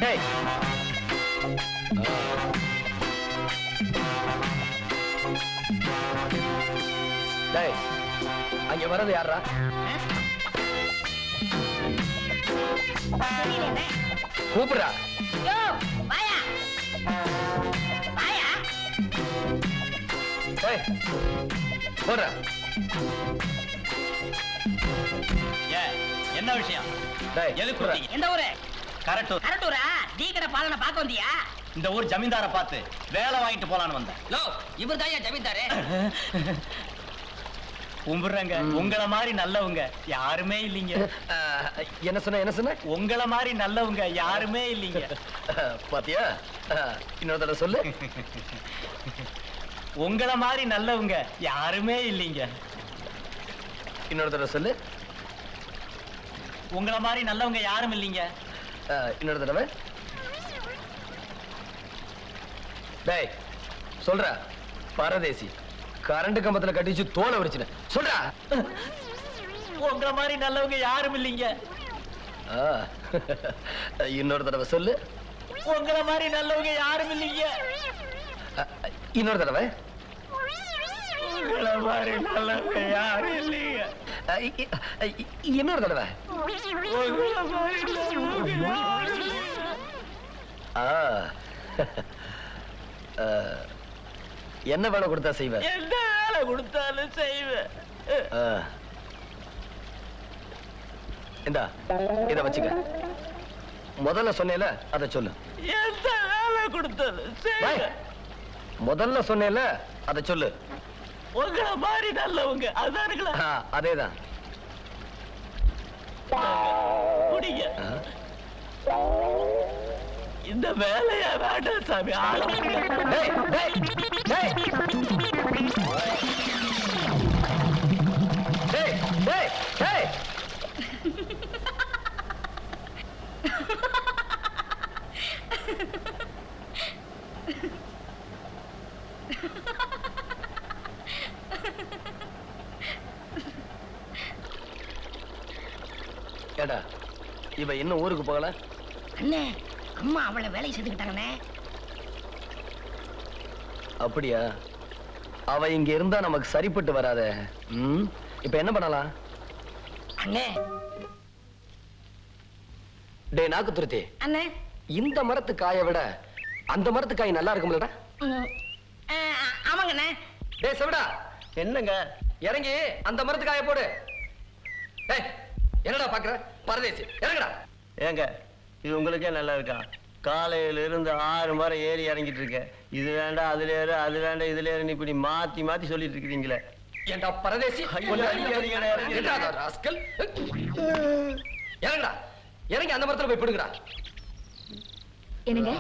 டேய் டேய் அங்க வரது யாரா? கூப்பிடுறா. போடுற. என்ன விஷயம்? எந்த ஊரு? கரட்டூர். கரட்டூரா? டீ கடை பாலனை பார்க்க வந்தியா? இந்த ஊர் ஜமீன்தார பார்த்து வேலை வாங்கிட்டு போலான்னு வந்தேன். இவர் தான் ஜமீன்தாரு. கும்பிடுறங்க. உங்களை மாதிரி நல்லவங்க யாருமே இல்லைங்க. என்ன சொன்ன? என்ன சொன்ன? உங்களை மாதிரி நல்லவங்க யாருமே இல்லைங்க. பாத்தியா? இன்னொரு தடவை சொல்லு. உங்களை மாதிரி நல்லவங்க யாருமே இல்லைங்க. இன்னொரு தடவை சொல்லு. உங்களை மாதிரி நல்லவங்க யாரும் இல்லைங்க. இன்னொரு தடவை. டேய் சொல்ற. பரதேசி கரண்ட் கம்பத்துல கட்டிச்சு தோலை உரிச்சுன. சொல்றா. உங்களை மாதிரி நல்லவங்க யாரும் இல்லைங்க. இன்னொரு தடவை சொல்லு. உங்களை மாதிரி நல்லவங்க யாரும் இல்லைங்க. இன்னொரு தடவை. உங்களை மாதிரி நல்லவங்க யாரும் இல்லைங்க. இன்னொரு தடவை. உங்களை மாதிரி நல்லவங்க யாரும் இல்லைங்க. என்ன வேலை கொடுத்தா செய்வேன்? என்ன வேலை கொடுத்தாலும் செய்வேன். இந்தா இத வச்சுக்க. முதல்ல சொன்னேல அத சொல்லு. எந்த வேலை கொடுத்தாலும் செய்வேன். முதல்ல சொன்னேல அத சொல்லு. உங்களை மாதிரி நல்லவங்க அதானுங்களா? அதேதான். குடிங்க. இந்த வேலையா வேண்டாம் சாமி. ஏடா இவ இன்னும் ஊருக்கு போகல? அண்ணே அம்மா அவளை வேலையை செஞ்சுக்கிட்டாங்கண்ணே. அப்படியா? அவ இங்க இருந்தா நமக்கு சரிப்பட்டு வராதே. இப்ப என்ன பண்ணலாம்? அண்ணே டே நாக்கு துருத்தி, அண்ணே இந்த மரத்து காயை விட அந்த மரத்து காய் நல்லா இருக்கும்லடா? ஆமாங்கண்ணே. டே செவடா, என்னங்க இறங்கி அந்த மரத்து காயை போடு. என்னடா பாக்குற பரதேசி? இறங்கடா. ஏங்க இது உங்களுக்கே நல்லா இருக்கா? காலையில இருந்து 6 மரம் ஏறி இறங்கிட்டு இருக்க. இது வேண்டாம் அதுல ஏறு, அது வேண்டாம் இதுல ஏறு, இப்படி மாத்தி மாத்தி சொல்லிட்டு இருக்கிறீங்களே. ஏண்டா பரதேசி? இறங்கடா. இறங்கி அந்த மரத்துல போய் பிடுங்கடா. என்னங்க